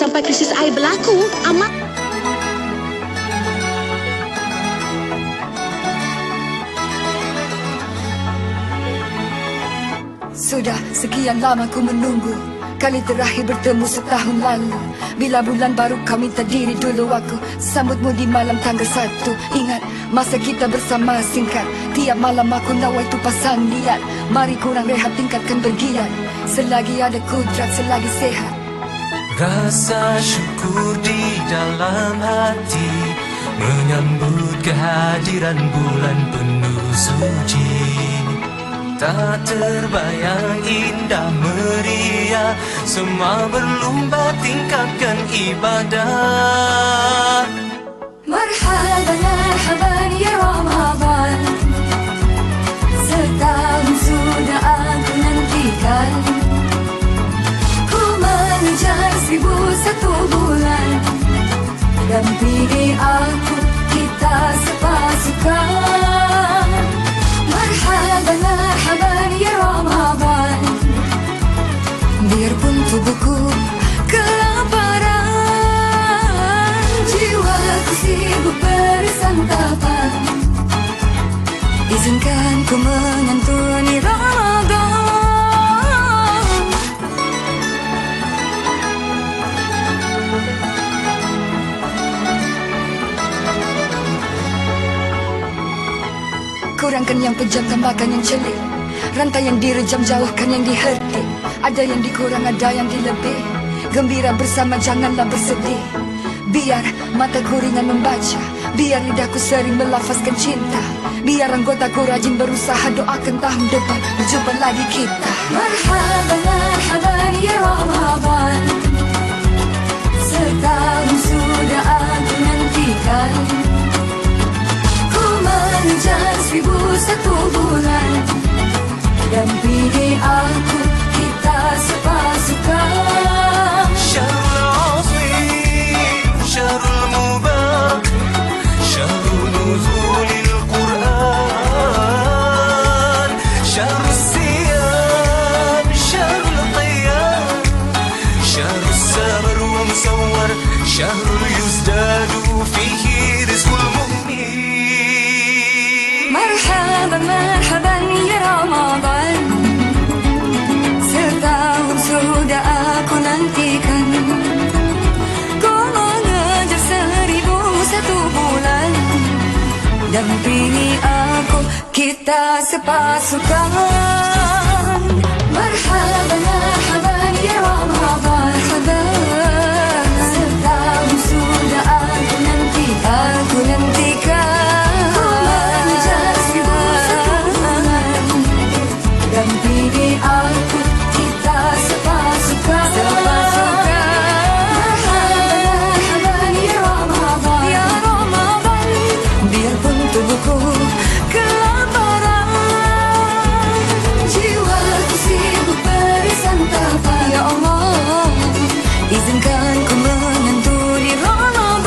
sampai krisis air berlaku. Amat Sudah sekian lama ku menunggu. Kali terakhir bertemu setahun lalu. Bila bulan baru kau minta diri dulu, aku sambutmu di malam tanggal 1. Ingat masa kita bersama singkat. Tiap malam aku nawai tu pasang niat. Mari kurang rehat, tingkatkan bergiat. Selagi ada kudrat, selagi sehat. Rasa syukur di dalam hati menyambut kehadiran bulan penuh suci. Tak terbayang indah meriah, semua berlomba tingkatkan ibadah. Marhaban, marhaban ya Ramadan. Setahun sudah aku nantikan. Ku mengejar 1001 bulan. Dampingi aku, kita sepasukan. Marhaban, marhaban ya Ramadan. Biarpun tubuhku kelaparan, jiwaku sibuk bersantapan. Izinkan ku menyantuni Ramadan. Kurangkan yang kejam, tambahkan yang celik. Rantai yang direjam, jauhkan yang dihertik. Ada yang dikurang, ada yang dilebih. Gembira bersama, janganlah bersedih. Biar mataku ringan membaca, biar lidahku sering melafazkan cinta. Biar anggotaku rajin berusaha, doakan tahun depan berjumpa lagi kita. Marhaban, marhaban ya Ramadan. Setahun sudah aku nantikan. Ku mengejar 1001 bulan. Dampingi aku, kita sepasukan. Syahrul azim, syahrul mubarak, syahrul nuzulil Quran, syahrul siyam, syahrul qiyam, syahrul sabar wa musawwar, syahrul yuzdadu fihi rizqul mu'min. Marhaban, marhaban ya Ramadan. Setahun sudah aku nantikan. Ku mengejar 1001 bulan. Dampingi aku, kita sepasukan. Marhaban, marhaban ya Ramadan. Setahun sudah aku nantikan. Dampingi aku, kita sepasukan. Marhaban ya Ramadan, ya Ramadan. Biarpun tubuhku kelaparan, jiwaku sibuk bersantapan. Ya Allah, izinkan ku menyantuni Ramadan.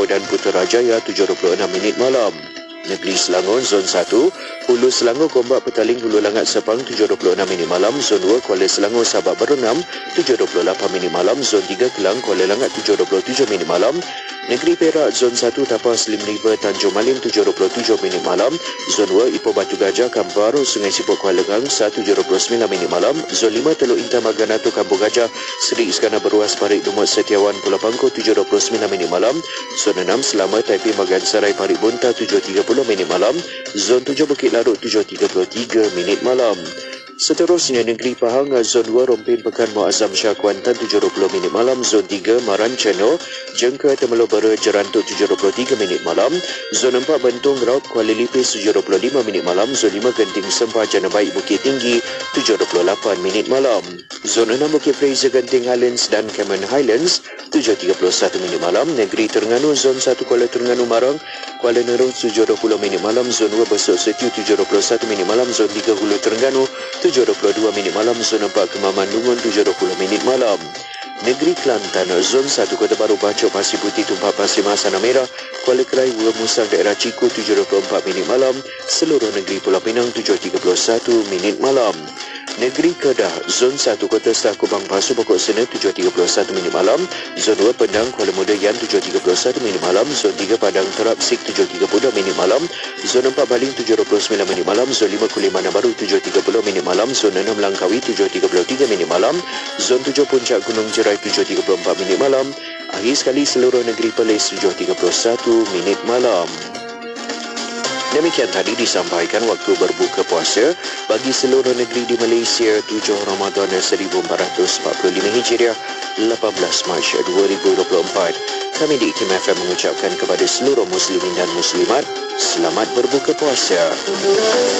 Dan Putrajaya 7.26 minit malam. Negeri Selangor Zon 1, Hulu Selangor Gombak Petaling Hulu Langat Sepang 7.26 minit malam. Zon 2 Kuala Selangor Sabak Berunam 7.28 minit malam. Zon 3 Kelang Kuala Langat 7.27 minit malam. Negeri Perak Zon 1 Tapau Slim River Tanjung Malim 7.27 minit malam. Zon 2 Ipoh Batu Gajah Kampar Sungai Siput Kuala Gang 1.29 minit malam. Zon 5 Teluk Intan Maganato Kampung Gajah Seri Iskandar Beruas Parit Dumut Setiawan Pulau Pangkor 7.29 minit malam. Zon 6 Selamat Taipei Magansarai Parit Bonta 7.30 minit malam. Zon 7 Bukit Larut 7.33 minit malam. Seterusnya, Negeri Pahang, Zon 2, Rompin Pekan Muazzam Shah Kuantan 7.20 minit malam. Zon 3, Marancano, Jengka Temelobara Jerantuk 7.23 minit malam. Zon 4, Bentong Raut Kuala Lipis 7.25 minit malam. Zon 5, Genting Sempah Jana Baik Bukit Tinggi 7.28 minit malam. Zon 6, Bukit Fraser Genting Highlands dan Cameron Highlands 7.31 minit malam. Negeri Terengganu, Zon 1, Kuala Terengganu Marang, Kuala Nerung 7.20 minit malam. Zon 2, Besok Setiu 7.21 minit malam. Zon 3, Hulu Terengganu 7.22 minit malam. Zon 4, Kemaman Lungun 7.20 minit malam. Negeri Kelantan, Zon 1, Kota Baru Bacok Pasir Putih Tumpah Pasir Mas Sana Merah, Kuala Kerai Wua Musang Daerah Ciku 7.24 minit malam. Seluruh negeri Pulau Pinang 7.31 minit malam. Negeri Kedah, Zon 1, Kota Star Kubang Pasu Pokok Sena 7.31 minit malam. Zon 2, Pendang Kuala Muda Yan 7.31 minit malam. Zon 3, Padang Terap Sik 7.30 minit malam. Zon 4, Baling 7.29 minit malam. Zon 5, Kulimanan Baru 7.30 minit malam. Zon 6, Langkawi 7.33 minit malam. Zon 7, Puncak Gunung Jerai 7.34 minit malam. Akhir sekali, seluruh negeri Perlis 7.31 minit malam. Demikian tadi disampaikan waktu berbuka puasa bagi seluruh negeri di Malaysia 7 Ramadan 1445 Hijriah 18 Mac 2024. Kami di IKIM FM mengucapkan kepada seluruh muslimin dan muslimat, selamat berbuka puasa.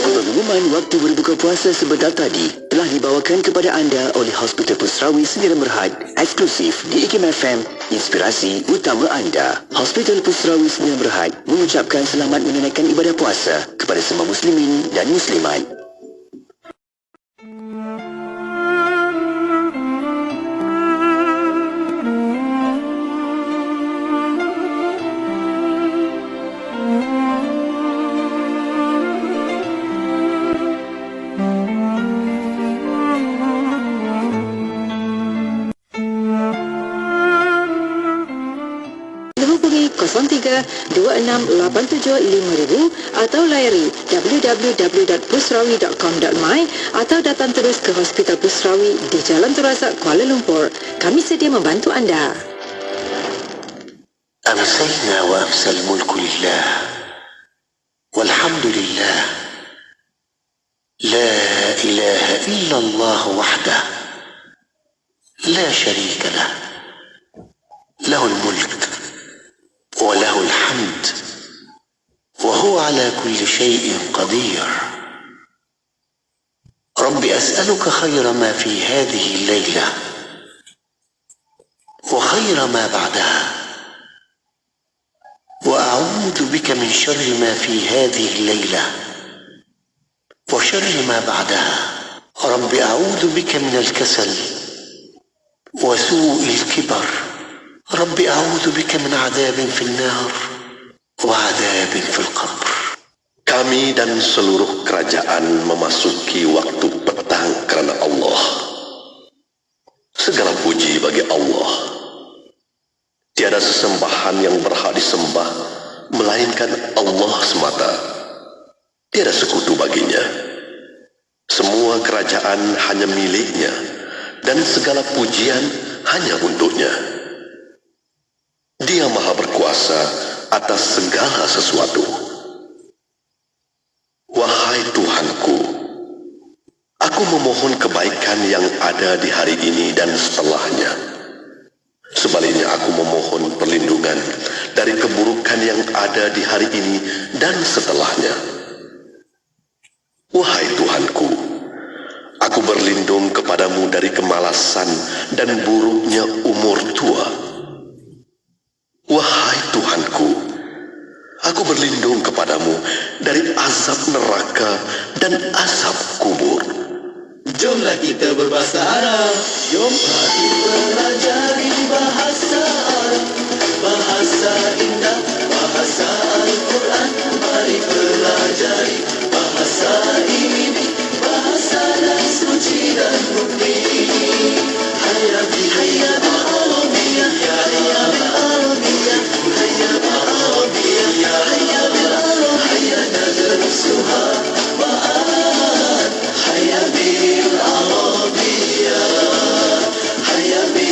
Pengumuman waktu berbuka puasa sebentar tadi telah dibawakan kepada anda oleh Hospital Pusrawi Sdn Bhd, eksklusif di IKIM FM, inspirasi utama anda. Hospital Pusrawi Sdn Bhd mengucapkan selamat menunaikan ibadah puasa kepada semua muslimin dan muslimat. Hubungi 03-2687-5000 atau layari www.pusrawi.com.my atau datang terus ke Hospital Pusrawi di Jalan Terazak, Kuala Lumpur. Kami sedia membantu anda. أمسينا وأمسى الملك لله والحمد لله لا إله إلا الله وحده لا شريك له له الملك وله الحمد وهو على كل شيء قدير. رب أسألك خير ما في هذه الليلة وخير ما بعدها، وأعوذ بك من شر ما في هذه الليلة وشر ما بعدها. رب أعوذ بك من الكسل وسوء الكبر. رب أعوذ بك من عذاب في النار وعذاب في القبر. Kami dan seluruh kerajaan memasuki waktu petang kerana Allah. Segala puji bagi Allah. Tiada sesembahan yang berhak disembah melainkan Allah semata. Tiada sekutu baginya. Semua kerajaan hanya miliknya dan segala pujian hanya untuknya. Dia maha berkuasa atas segala sesuatu. Wahai Tuhanku, aku memohon kebaikan yang ada di hari ini dan setelahnya. Sebaliknya aku memohon perlindungan dari keburukan yang ada di hari ini dan setelahnya. Wahai Tuhanku, aku berlindung kepadamu dari kemalasan dan buruknya umur tua. Wahai Tuhanku, aku berlindung kepadamu dari azab neraka dan azab kubur. Jomlah kita berbahasa Arab. Jom mari pelajari bahasa Arab. Bahasa indah, bahasa Al-Quran. Mari pelajari bahasa ini. Bahasa dan suci dan murni. Hayya bil Arabiyah, hayya bil Arabiyah, hayya bil Arabiyah, hayya bil Arabiyah, hayya nadrusuha ma'an. Hayya bil Arabiyah, hayya bil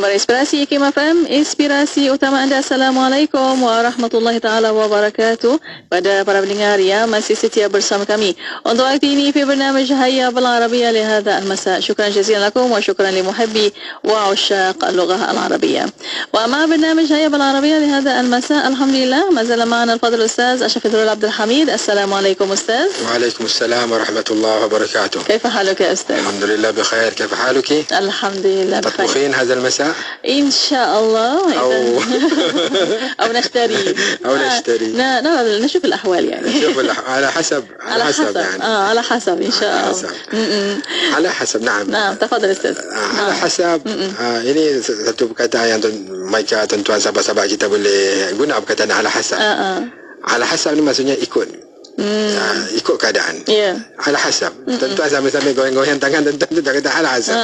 Kabar Inspirasi IKIM FM, inspirasi utama anda. Assalamualaikum warahmatullahi ta'ala wabarakatuh. Pada para pendengar yang masih setia bersama kami untuk waktu ini في برنامج هيا بالعربية لهذا المساء. شكرا جزيلا لكم وشكرا لمحبي وعشاق اللغة العربية. ومع برنامج هيا بالعربية لهذا المساء الحمد لله ما زال معنا الفضل الأستاذ أشرف الدول عبد الحميد. السلام عليكم أستاذ. وعليكم السلام ورحمة الله وبركاته. كيف حالك يا أستاذ؟ الحمد لله بخير. كيف حالك؟ الحمد لله بخير. تطبخين هذا المساء؟ إن شاء الله. أو نشتري. لا نشوف الأحوال يعني. نشوف على حسب يعني. على حسب إن شاء الله. على حسب نعم. نعم تفضل أستاذ. على حسب. Ini satu perkataan yang mereka tuan-tuan sahabat-sahabat kita boleh guna perkataan ala hasab. Ala hasab ni maksudnya ikut. Ikut keadaan. Ala hasab. Tuan-tuan sambil-sambil goyang-goyang tangan tuan-tuan kata ala hasab.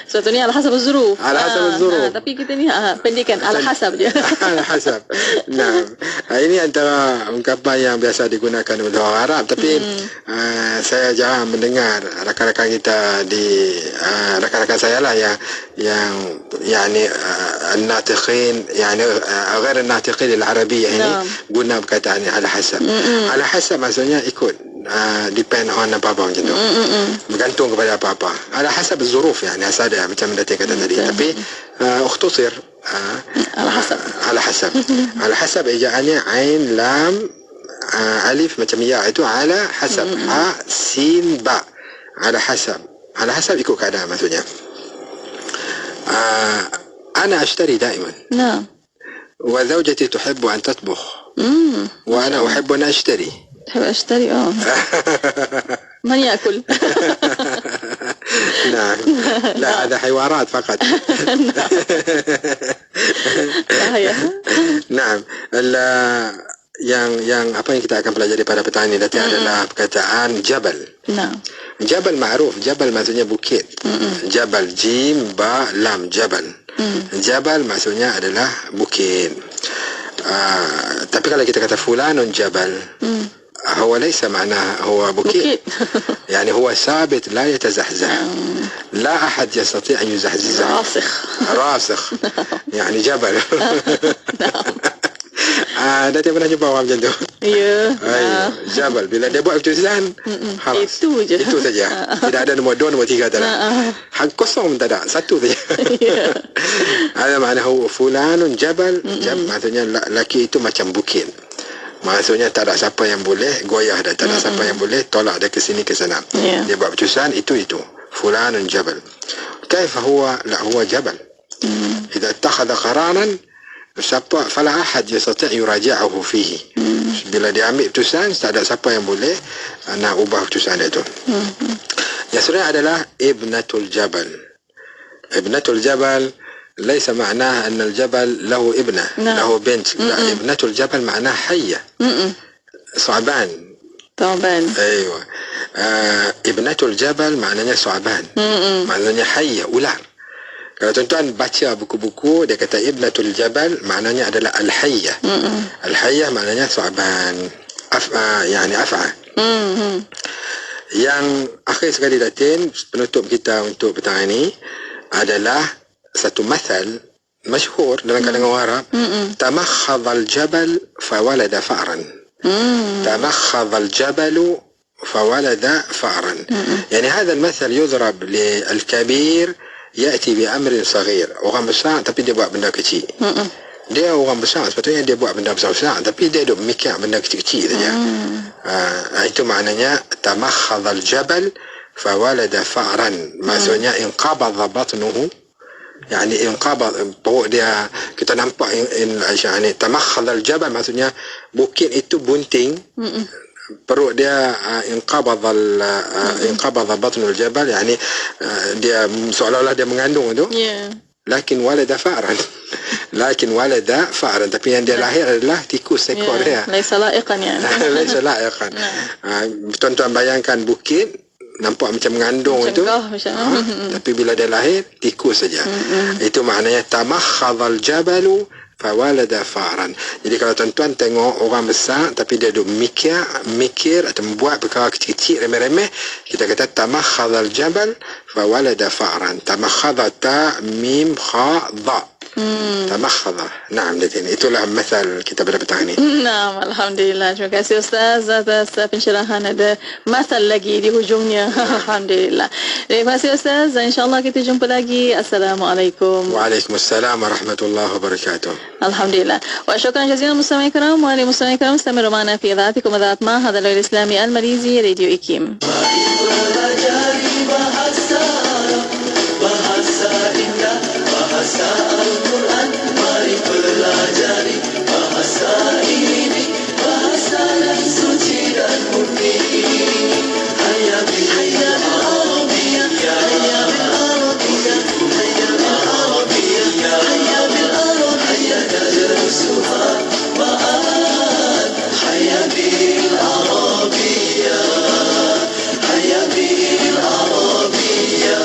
Suatu ni ala hasab az-zuruf. Ala hasab az-zuruf. Tapi kita ni pendikan ala hasab je. Ala hasab. Nah, ini antara ungkapan yang biasa digunakan oleh orang Arab, tapi saya jarang mendengar rakan-rakan kita di rakan-rakan saya lah yang يعني الناطقين يعني غير الناطقين العربية ini guna perkataan ala hasab. Ala hasab maksudnya ikut, depend on apa-apa macam tu, bergantung kepada apa-apa. Ala hasab zuruf يعني asal dia macam Datin kata tadi, tapi اختصر على حسب على حسب ejaannya ain lam alif macam ya, itu ala hasab, ha sin ba, ala hasab ikut keadaan maksudnya. أنا أشتري دائما. نعم. وزوجتي تحب أن تطبخ. وأنا أحب أن أشتري. تحب أشتري من يأكل؟ نعم. لا هذا حوارات فقط. نعم. yang apa yang kita akan pelajari pada petang ini nanti adalah perkataan jabal. Jabal ma'ruf, jabal maksudnya bukit. Jabal jim ba lam jabal. Jabal maksudnya adalah bukit. Tapi kalau kita kata fulanun jabal, هو ليس معناه هو بكيت. يعني هو ثابت لا يتزحزح. لا أحد يستطيع أن يزحزحه. راسخ. يعني جبل. Dah pernah jumpa orang macam tu? Ya. Jabal. Bila dia buat keputusan, itu je. Itu saja. Tidak ada nombor 2, nombor 3 tak ada. Kosong tak ada. Satu saja. Ada makna fulanun jabal. Maksudnya laki itu macam bukit. Maksudnya tak ada siapa yang boleh goyah dah. Tak ada siapa yang boleh tolak dia ke sini ke sana. Dia buat keputusan itu. Fulanun jabal. Kaifa huwa? La huwa jabal. Idza ittakhadha qararan فلا أحد يستطيع يراجعه فيه. Bila dia ambil keputusan, tak ada siapa yang boleh nak ubah keputusan itu. Yang sebenarnya adalah ibnatul jabal. Ibnatul jabal ليس معناه أن الجبل له ابنة له بنت. لا، ابنة الجبل معناه حية. ثعبان. أيوة. ابنة الجبل معناها ثعبان. معناها حية ular. Kalau tuan-tuan baca buku-buku, dia kata ibnatul jabal maknanya adalah al-hayyah. Al-hayyah maknanya su'aban. Yani af'a. Yang akhir sekali Datin, penutup kita untuk petang ini adalah satu mathal masyhur dalam kalangan Arab. Tamakhadhal jabal fawalada fa'ran. Tamakhadhal jabalu fawalada fa'ran. Yani هذا المثل يضرب للكبير يأتي بأمر صغير. Orang besar tapi dia buat benda kecil. Dia orang besar, sepatutnya dia buat benda besar-besar, tapi dia duk mikir benda kecil-kecil saja. Itu maknanya tamakhadhal jabal fawalada fa'ran. Maksudnya inqabadha batnuhu. Yani inqabad, perut dia, kita nampak yani tamakhadhal jabal maksudnya bukit itu bunting. Perut dia inqabadha batnul jabal, yani dia seolah-olah dia mengandung tu. Lakin walada fa'ran. Tapi yang dia lahir adalah tikus ekor dia. Laisa la'iqan yani. Laisa la'iqan. Tuan-tuan bayangkan bukit nampak macam mengandung itu. Tapi bila dia lahir, tikus saja. Itu maknanya tamakhadhal jabalu fawalada faran. Jadi kalau tuan-tuan tengok orang besar tapi dia duk mikir atau membuat perkara kecil-kecil remeh-remeh, kita kata tamakhadhal jabal fawalada faran. Tamakhadha ta mim kha dha. Tamakhadha. Naam, itulah masal kita pada petang ini. Naam, alhamdulillah. Terima kasih Ustaz atas pencerahan. Ada masal lagi di hujungnya. Alhamdulillah. Terima kasih Ustaz. InsyaAllah kita jumpa lagi. Assalamualaikum. Waalaikumsalam warahmatullahi wabarakatuh. Alhamdulillah. Wa syukran jazilan muslimin kiram wa ali muslimin kiram istamiru ma'ana fi dhatikum wa dhat ma hadha al-islami al-Malizi Radio IKIM. Bahasa indah, bahasa Al-Quran, mari pelajari bahasa ini, bahasa yang suci dan murni. Hayya bil Arabiyyah, hayya bil Arabiyyah, hayya bil Arabiyyah, hayya bil Arabiyyah, tadrusuha ma'an. Hayya bil Arabiyyah, hayya bil Arabiyyah.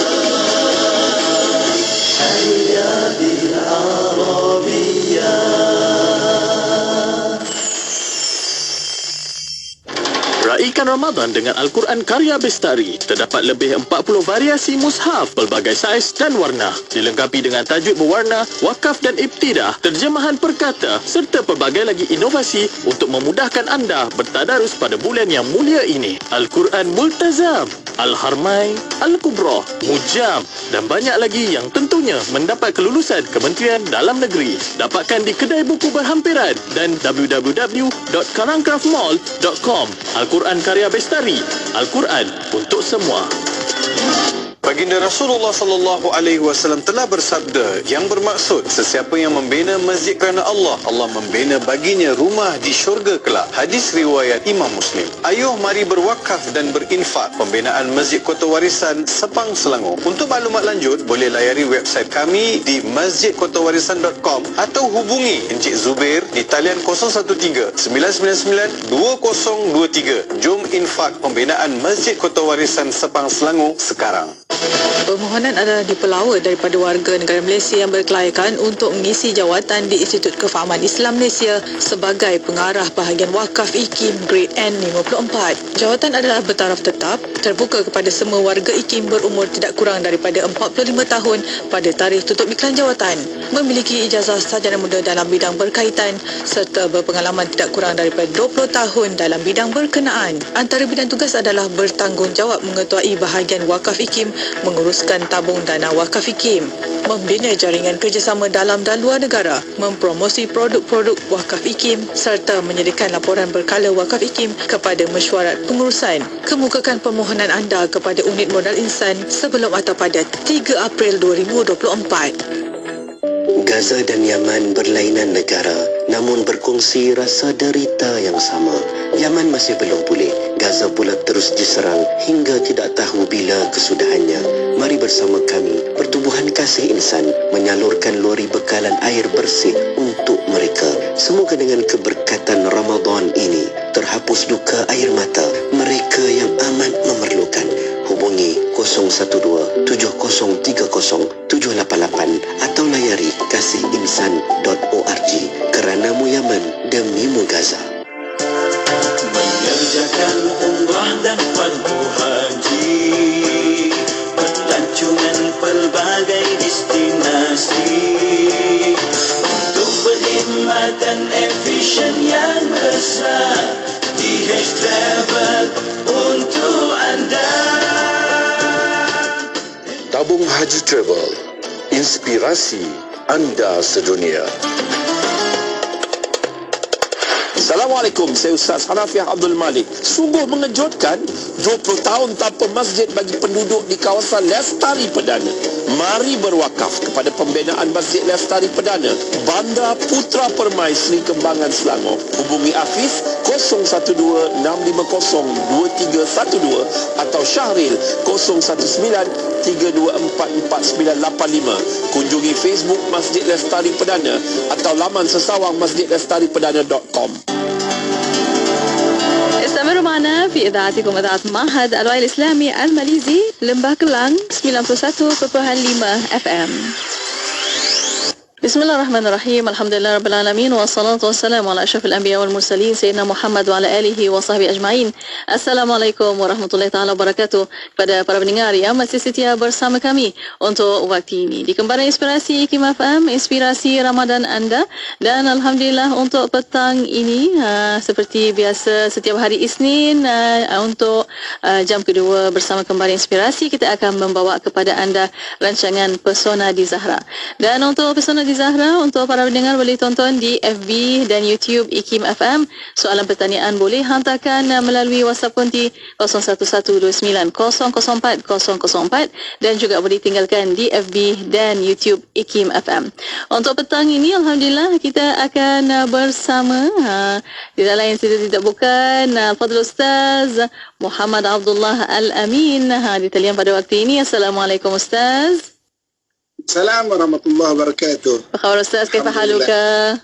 Raikan Ramadan dengan Al-Quran karya Bestari. Terdapat lebih 40 variasi mushaf pelbagai saiz dan warna. Dilengkapi dengan tajuk berwarna, wakaf dan ibtidah, terjemahan perkata serta pelbagai lagi inovasi untuk memudahkan anda bertadarus pada bulan yang mulia ini. Al-Quran Multazam, Al-Harmain, Al-Kubra, Mujam dan banyak lagi yang tentunya mendapat kelulusan Kementerian Dalam Negeri. Dapatkan di kedai buku berhampiran dan www.karangcraftmall.com. Al-Quran karya Bestari, Al-Quran untuk semua. Baginda Rasulullah sallallahu alaihi wasallam telah bersabda yang bermaksud sesiapa yang membina masjid kerana Allah, Allah membina baginya rumah di syurga kelak. Hadis riwayat Imam Muslim. Ayuh mari berwakaf dan berinfak pembinaan Masjid Kota Warisan Sepang Selangor. Untuk maklumat lanjut boleh layari website kami di masjidkotawarisan.com atau hubungi Encik Zubair di talian 013 999 2023. Jom infak pembinaan Masjid Kota Warisan Sepang Selangor sekarang. Permohonan adalah dipelawa daripada warga negara Malaysia yang berkelayakan untuk mengisi jawatan di Institut Kefahaman Islam Malaysia sebagai pengarah bahagian wakaf IKIM Grade N54. Jawatan adalah bertaraf tetap, terbuka kepada semua warga IKIM berumur tidak kurang daripada 45 tahun pada tarikh tutup iklan jawatan, memiliki ijazah sarjana muda dalam bidang berkaitan serta berpengalaman tidak kurang daripada 20 tahun dalam bidang berkenaan. Antara bidang tugas adalah bertanggungjawab mengetuai bahagian wakaf IKIM, menguruskan tabung dana wakaf IKIM, membina jaringan kerjasama dalam dan luar negara, mempromosi produk-produk wakaf IKIM serta menyediakan laporan berkala wakaf IKIM kepada mesyuarat pengurusan. Kemukakan permohonan anda kepada unit modal insan sebelum atau pada 3 April 2024. Gaza dan Yaman berlainan negara, namun berkongsi rasa derita yang sama. Yaman masih belum pulih, Gaza pula terus diserang hingga tidak tahu bila kesudahannya. Mari bersama kami, Pertubuhan Kasih Insan, menyalurkan lori bekalan air bersih untuk mereka. Semoga dengan keberkatan Ramadan ini, terhapus duka air mata mereka yang amat memerlukan. Hubungi 012-7030-788 atau layari kasihinsan.org. Keranamu Yaman, demimu Gaza. Mengerjakan umrah dan fardu haji, pelancongan pelbagai destinasi, untuk berkhidmat dan efisien yang besar. DH Travel untuk anda. Tabung Haji Travel, inspirasi anda sedunia. Assalamualaikum, saya Ustaz Hanafiah Abdul Malik. Sungguh mengejutkan, 20 tahun tanpa masjid bagi penduduk di kawasan Lestari Perdana. Mari berwakaf kepada pembinaan Masjid Lestari Perdana, Bandar Putra Permai Seri Kembangan Selangor. Hubungi Hafiz 012-650-2312 atau Syahril 019-324-4985. Kunjungi Facebook Masjid Lestari Perdana atau laman sesawang masjidlestariperdana.com. Istamiru معنا في إذاعتكم إذاعة معهد الوعي الإسلامي الماليزي لمبah Kelang 91.5 FM. Bismillahirrahmanirrahim. Alhamdulillah Rabbil Alamin. Wassalatu wassalamu ala asyrafil anbiya wal mursalin Sayyidina Muhammad wa ala alihi wa sahbihi ajma'in. Assalamualaikum warahmatullahi ta'ala wabarakatuh. Kepada para pendengar yang masih setia bersama kami untuk waktu ini di Kembaran Inspirasi IKIM FM, inspirasi Ramadan anda. Dan Alhamdulillah untuk petang ini seperti biasa setiap hari Isnin untuk jam kedua bersama Kembaran Inspirasi kita akan membawa kepada anda rancangan Pesona di Zahra. Dan untuk Pesona di Zahra, untuk para pendengar boleh tonton di FB dan YouTube IKIM FM. Soalan pertanyaan boleh hantarkan melalui WhatsApp konti 0112900404 dan juga boleh tinggalkan di FB dan YouTube IKIM FM. Untuk petang ini Alhamdulillah kita akan bersama di dalam institut tidak bukan Fadil Ustaz Muhammad Abdullah Al-Amin di talian pada waktu ini. Assalamualaikum Ustaz. Assalamualaikum warahmatullahi wabarakatuh. Apa khabar Ustaz? Kaifa haluka?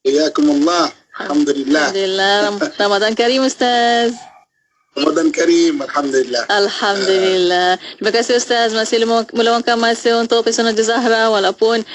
Iyakumullah. Alhamdulillah. Alhamdulillah. Ramadan Karim Ustaz. Ramadan Karim. Alhamdulillah. Alhamdulillah. Terima kasih Ustaz masih meluangkan masa untuk Pesona di Zahra walaupun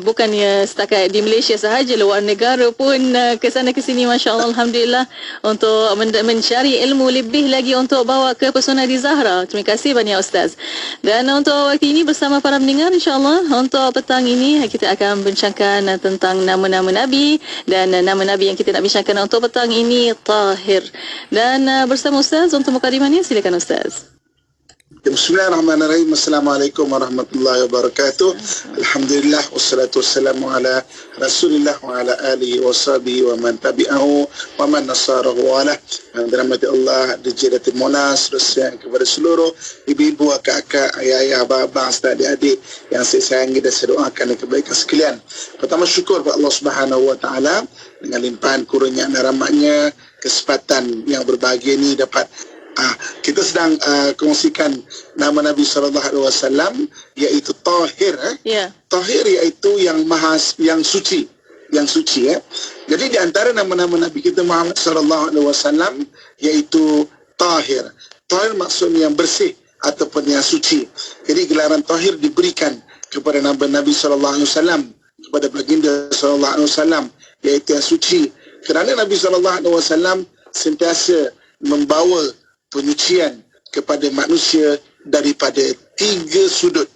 bukannya setakat di Malaysia sahaja, luar negara pun ke sana ke sini masya-Allah. Alhamdulillah untuk mencari ilmu lebih lagi untuk bawa ke Pesona di Zahra. Terima kasih banyak Ustaz. Dan untuk waktu ini bersama para pendengar insya-Allah untuk petang ini kita akan bincangkan tentang nama-nama Nabi dan nama Nabi yang kita nak bincangkan untuk petang ini Tahir. Dan bersama Ustaz untuk mukadimahnya, silakan Ustaz. Bismillahirrahmanirrahim. Assalamualaikum warahmatullahi wabarakatuh. Alhamdulillah wassalatu wassalamu ala Rasulillah wa ala alihi wa sahbihi wa man tabi'ahu wa man nasarahu ala. Rahmati Allah di Jidati Monas, terusnya kepada seluruh ibu-ibu, kakak, ayah-ayah, abang-abang, adik-adik yang saya sayangi dan saya doakan kebaikan sekalian. Pertama syukur kepada Allah Subhanahu wa taala dengan limpahan kurnia dan rahmatnya, kesempatan yang berbahagia ini dapat kita sedang kongsikan nama Nabi SAW iaitu Tahir. Tahir iaitu yang suci, yang suci. Jadi di antara nama-nama Nabi kita Muhammad SAW iaitu Tahir. Tahir maksudnya yang bersih ataupun yang suci. Jadi gelaran Tahir diberikan kepada Nabi SAW, kepada baginda SAW iaitu yang suci. Kerana Nabi SAW sentiasa membawa penyucian kepada manusia daripada tiga sudut.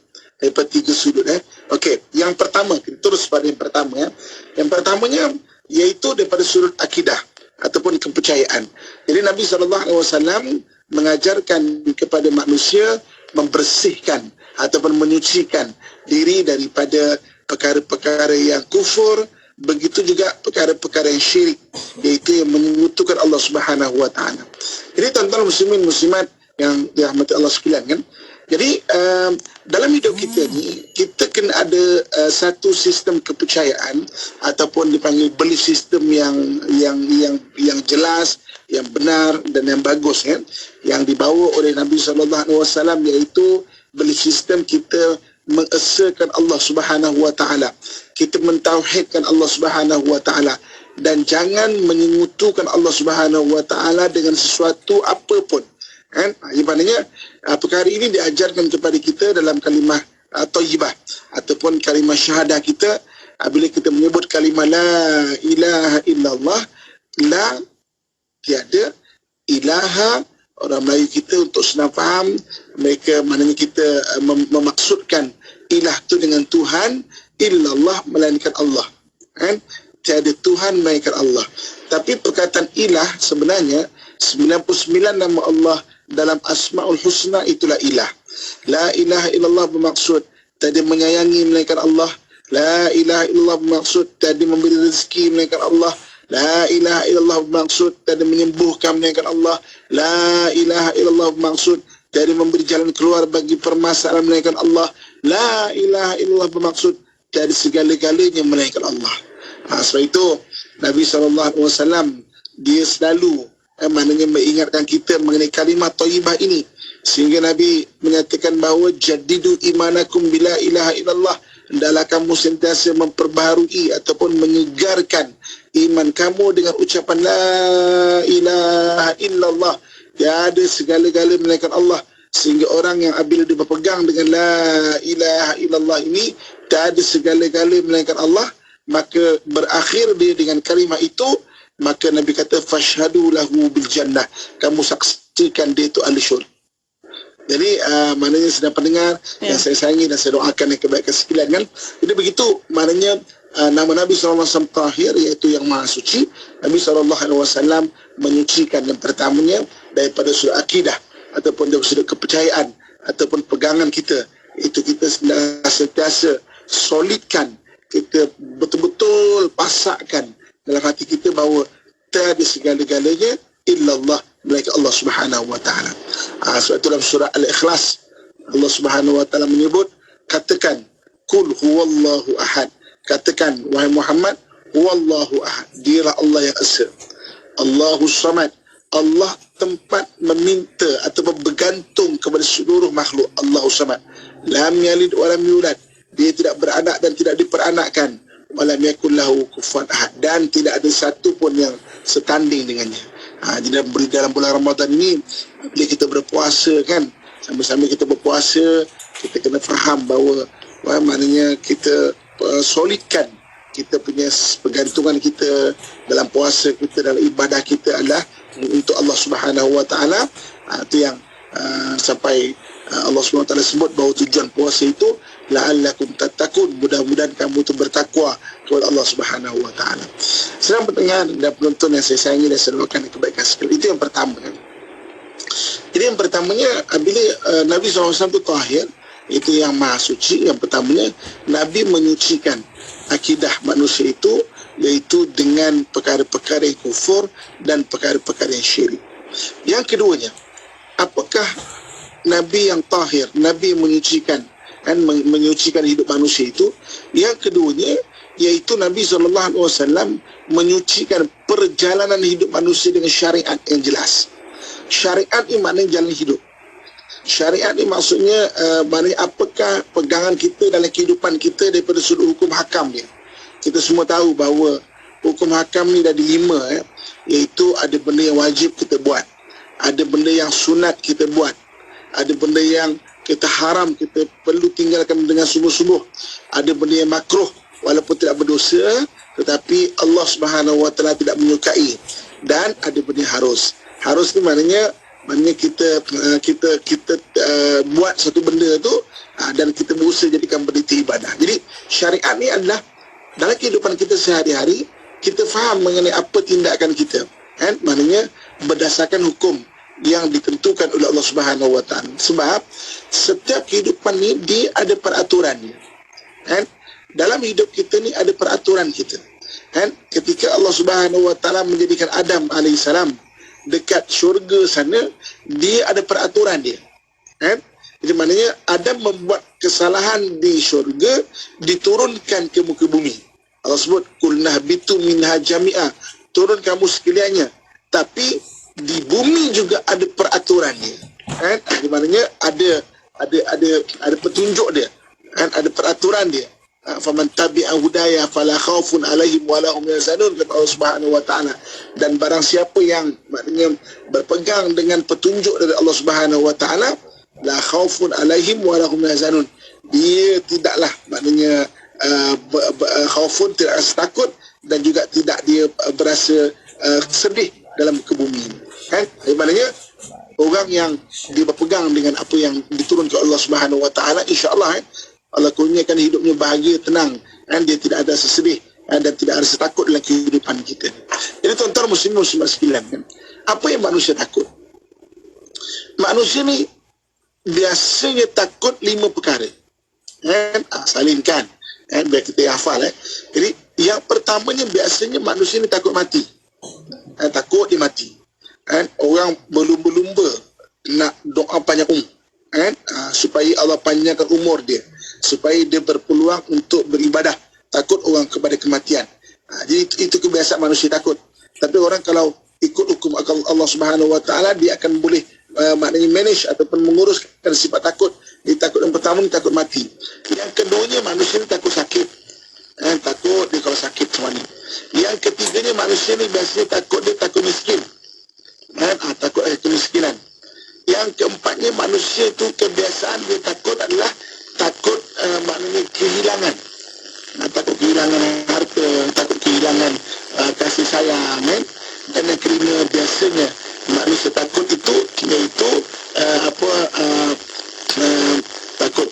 Okey, yang pertama, kita terus pada yang pertama. Yang pertamanya iaitu daripada sudut akidah ataupun kepercayaan. Jadi Nabi SAW mengajarkan kepada manusia membersihkan ataupun menyucikan diri daripada perkara-perkara yang kufur, begitu juga perkara-perkara yang syirik, iaitu yang menyekutukan Allah Subhanahu wa taala. Jadi tuan-tuan muslimin muslimat yang dirahmati Allah sekalian kan. Jadi dalam hidup kita ni kita kena ada satu sistem kepercayaan ataupun dipanggil belief system yang jelas, yang benar dan yang bagus kan, yang dibawa oleh Nabi SAW, iaitu belief system kita mengesahkan Allah Subhanahu wa taala. Kita mentauhidkan Allah Subhanahu wa taala dan jangan menyekutukan Allah Subhanahu wa taala dengan sesuatu apapun. Kan? Maknanya perkara ini diajarkan kepada kita dalam kalimah thayyibah ataupun kalimah syahadah kita. Bila kita menyebut kalimah la ilaha illallah, la tiada ilaha, orang Melayu kita untuk senang faham, mereka maknanya kita memaksudkan ilah tu dengan Tuhan, illallah melainkan Allah. Kan? Tiada Tuhan melainkan Allah. Tapi perkataan ilah sebenarnya 99 nama Allah dalam Asmaul Husna itulah ilah. La ilaha illallah bermaksud tiada menyayangi melainkan Allah. La ilaha illallah bermaksud tiada memberi rezeki melainkan Allah. La ilaha illallah bermaksud tiada menyembuhkan melainkan Allah. La ilaha illallah bermaksud tiada memberi jalan keluar bagi permasalahan melainkan Allah. La ilaha illallah bermaksud tiada segala-galanya melainkan Allah. Sebab itu Nabi SAW dia selalu maknanya mengingatkan kita mengenai kalimah thayyibah ini, sehingga Nabi menyatakan bahawa jadidu imanakum bila ilaha illallah, hendaklah kamu sentiasa memperbaharui ataupun menyegarkan iman kamu dengan ucapan la ilaha illallah, tiada segala-gala melainkan Allah, sehingga orang yang apabila dia berpegang dengan la ilaha illallah ini, tiada segala-gala melainkan Allah, maka berakhir dia dengan kalimah itu, maka Nabi kata fashhadu lahu bil jannah, kamu saksikan dia itu ahli syurga. Jadi maknanya sedang pendengar yang saya sayangi dan saya doakan yang kebaikan sekalian kan. Jadi begitu maknanya nama Nabi SAW terakhir iaitu yang Maha Suci. Nabi SAW menyucikan yang pertamanya daripada sudut akidah ataupun dari sudut kepercayaan ataupun pegangan kita. Itu kita sentiasa solidkan, kita betul-betul pasakkan dalam hati kita bahawa tiada segala-galanya illallah, melainkan Allah Subhanahu wa taala. Sebab itu dalam surah Al-Ikhlas Allah Subhanahu wa taala menyebut, katakan kul huwallahu ahad, katakan wahai Muhammad, huwallahu ahad, dialah Allah yang esa, Allahu samad, Allah tempat meminta atau bergantung kepada seluruh makhluk, Allahu samad, lam yalid wa lam yulad, dia tidak beranak dan tidak diperanakkan, walam yakul lahu kufuwan ahad, dan tidak ada satu pun yang setanding dengannya. Jadi dalam bulan Ramadan ini, bila kita berpuasa kan, sambil-sambil kita berpuasa, kita kena faham bahawa maknanya kita solidkan kita punya pergantungan kita dalam puasa kita, dalam ibadah kita adalah untuk Allah Subhanahu wa taala. Itu yang sampai Allah Subhanahu wa taala sebut bahawa tujuan puasa itu la'allakum tattaqun, mudah-mudahan kamu itu bertakwa kepada Allah Subhanahu wa taala. Sedang pendengar dan penonton yang saya sayangi dan saya doakan kebaikan sekalian, itu yang pertama kan. Jadi yang pertamanya bila Nabi SAW itu terakhir, itu yang Maha Suci. Yang pertamanya Nabi menyucikan akidah manusia itu, iaitu dengan perkara-perkara yang kufur dan perkara-perkara yang syirik. Yang keduanya, apakah Nabi yang tahir, Nabi menyucikan kan, menyucikan hidup manusia itu? Yang keduanya iaitu Nabi SAW menyucikan perjalanan hidup manusia dengan syariat yang jelas. Syariat ini maknanya jalan hidup. Syariat ini maksudnya maknanya apakah pegangan kita dalam kehidupan kita daripada sudut hukum hakam dia. Kita semua tahu bahawa hukum hakam ni dah dilima, iaitu ada benda yang wajib kita buat, ada benda yang sunat kita buat, ada benda yang kita haram kita perlu tinggalkan dengan sungguh-sungguh, ada benda yang makruh walaupun tidak berdosa tetapi Allah Subhanahu wa taala tidak menyukai, dan ada benda yang harus. Harus ni maknanya kita buat satu benda tu dan kita berusaha jadikan benda itu ibadah. Jadi syariat ni adalah dalam kehidupan kita sehari-hari, kita faham mengenai apa tindakan kita kan, maknanya berdasarkan hukum yang ditentukan oleh Allah Subhanahu wa taala. Sebab setiap kehidupan ni dia ada peraturannya kan. Dalam hidup kita ni ada peraturan kita kan. Ketika Allah Subhanahu wa taala menjadikan Adam alaihissalam dekat syurga sana, dia ada peraturan dia kan. Jadi maknanya Adam membuat kesalahan di syurga, diturunkan ke muka bumi. Allah sebut kulnah bitu minha jami'ah, turun kamu sekaliannya. Tapi di bumi juga ada peraturannya kan. Jadi maknanya ada petunjuk dia kan, ada peraturan dia. Faman tabi'a hudaya fala khaufun alaihim wala hum yahzanun, kata Allah Subhanahu wa taala. Dan barang siapa yang maknanya berpegang dengan petunjuk dari Allah Subhanahu wa taala, la khaufun alaihim wala hum yahzanun, dia tidaklah maknanya khaufun, tidak rasa takut, dan juga tidak dia berasa sedih dalam kebumi kan. Maknanya orang yang dia berpegang dengan apa yang diturunkan Allah Subhanahu wa taala, insya-Allah Allah kurniakan hidupnya bahagia, tenang kan, dia tidak ada rasa sedih dan tidak ada rasa takut dalam kehidupan kita. Jadi tuan-tuan muslimat sekalian kan, apa yang manusia takut? Manusia ni biasanya takut 5 perkara kan. Salinkan kan, biar kita hafal Jadi yang pertamanya biasanya manusia ni takut mati. Takut dia mati kan. Orang berlumba-lumba nak doa panjang umur kan, supaya Allah panjangkan umur dia, supaya dia berpeluang untuk beribadah, takut orang kepada kematian. Jadi itu kebiasaan manusia takut. Tapi orang kalau ikut hukum Allah Subhanahu wa taala, dia akan boleh maknanya manage ataupun menguruskan sifat takut Dia takut yang pertama ni takut mati. Yang keduanya manusia ni takut sakit. Takut dia kalau sakit semua ni. Yang ketiganya manusia ni biasanya takut miskin. Takut kemiskinan. Yang keempatnya manusia tu kebiasaan dia takut adalah takut maknanya kehilangan. Takut kehilangan harta, takut kehilangan kasih sayang, kan? Dan yang kelima biasanya manusia takut itu iaitu takut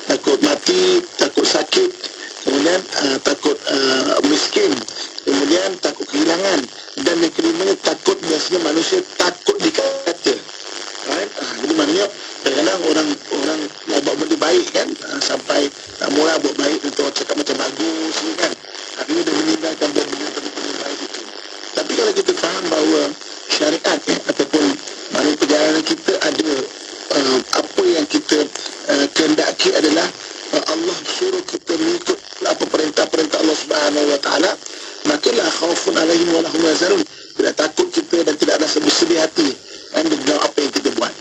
takut mati, takut sakit, kemudian takut miskin, kemudian takut kehilangan, dan yang kelimanya takut biasanya manusia takut dikata. Jadi maknanya kadang-kadang orang mau buat benda baik kan, sampai mula buat baik untuk cakap macam bagus ni kan, akhirnya dia meninggalkan benda baik itu. Tapi kalau kita faham bahawa syariat ataupun maknanya perjalanan kita ada apa yang kita kehendaki adalah Allah suruh kita mengikut apa perintah-perintah Allah Subhanahu Wa Taala, maka la khaufun alaihim wa lahum yahzanun. Tidak takut kita dan tidak rasa bersedih hati dengan apa yang kita buat.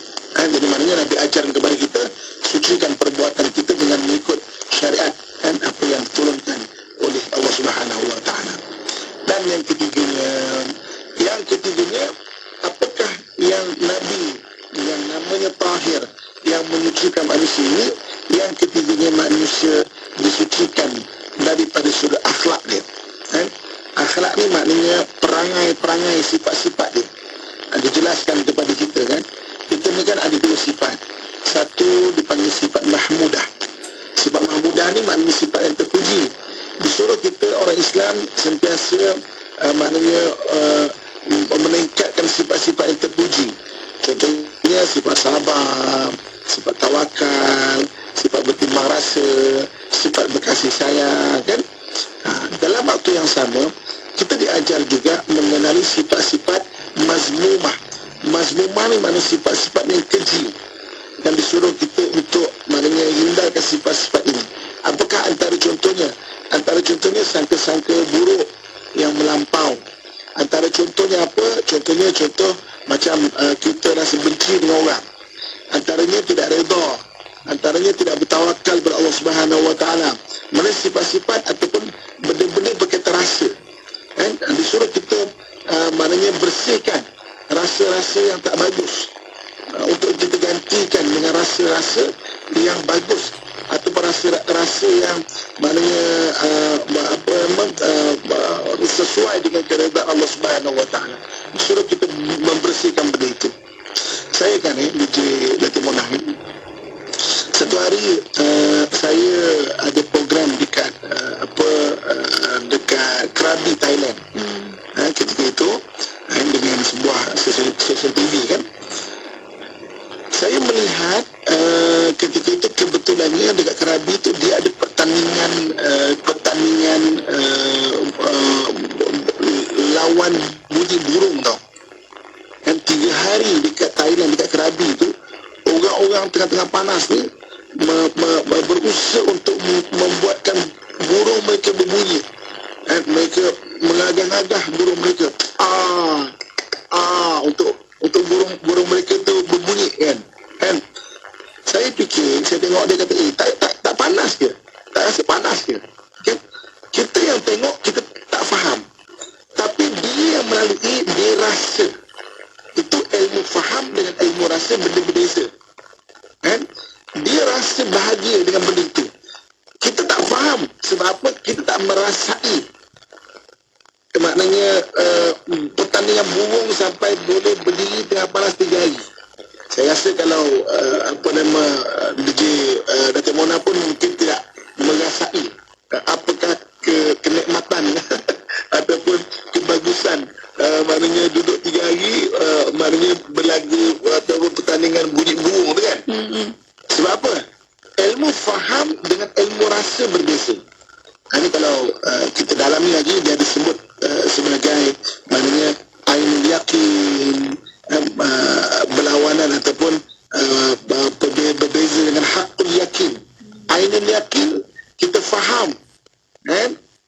Jadi maknanya Nabi ajarkan kepada kita, sucikan perbuatan kita dengan mengikut syariat dan apa yang diturunkan oleh Allah Subhanahu Wa Taala. Dan yang ketiganya, apakah yang Nabi yang namanya tahir yang menyucikan manusia ini? Yang ketiganya manusia disucikan daripada sudut akhlak dia. Akhlak ni maknanya perangai-perangai, sifat-sifat dia. Dijelaskan kepada kita kan. Kita ni kan ada dua sifat. Satu dipanggil sifat mahmudah. Sifat mahmudah ni maknanya sifat yang terpuji. Disuruh kita orang Islam sentiasa maknanya meningkatkan sifat-sifat yang terpuji. Contohnya sifat sabar, sifat tawakal, sifat bertimbang rasa, sifat berkasih sayang kan. Dalam waktu yang sama, kita diajar juga mengenali sifat-sifat mazmumah. Mazmumah ni maknanya sifat-sifat yang keji, dan disuruh kita untuk maknanya hindarkan sifat-sifat ini. Apakah antara contohnya? Antara contohnya sangka-sangka buruk yang melampau. Antara contohnya apa? Contohnya contoh macam kita rasa benci dengan orang. Antaranya tidak redha. Antaranya tidak bertawakal kepada Allah Subhanahu Wa Taala. Mana sifat-sifat ataupun benda-benda berkaitan rasa. Disuruh kita maknanya bersihkan rasa-rasa yang tak bagus, untuk kita gantikan dengan rasa-rasa yang bagus, ataupun rasa-rasa yang maknanya sesuai dengan keredaan Allah Subhanahu Wa Taala. Disuruh kita membersihkan benda itu. Saya kan DJ Datuk Monah ni, satu hari saya ada program dekat dekat Krabi, Thailand. Ketika itu dengan sebuah stesen TV kan, saya melihat ketika itu kebetulannya dekat Krabi itu dia ada pertandingan lawan budi burung tau. Kan 3 hari dekat Thailand, dekat Krabi itu, orang-orang tengah-tengah panas ni berusaha untuk membuatkan burung mereka berbunyi. Mereka mengagah-agah burung mereka. Untuk burung mereka tu berbunyi kan. Saya fikir, saya tengok dia kata, tak panas ke? Tak rasa panas ke? Okay? Kita yang tengok, kita tak faham. Tapi dia yang melalui, dia rasa. Itu ilmu faham dengan ilmu rasa benda berbeza. Dia rasa bahagia dengan benda itu. Kita tak faham. Sebab apa? Kita tak merasai. Maknanya pertandingan burung sampai boleh berdiri tengah panas 3 hari. Saya rasa kalau DJ Datuk Mona pun mungkin tidak merasai apakah kenikmatan ataupun kebagusan maknanya duduk 3 hari maknanya berlagu ataupun pertandingan bunyi burung tu kan. Sebab apa? Ilmu faham dengan ilmu rasa berbeza. Ini kalau kita dalami lagi, dia disebut sebagai maknanya ainul yakin, berlawanan ataupun berbeza dengan hakul yakin. Ainul yakin kita faham,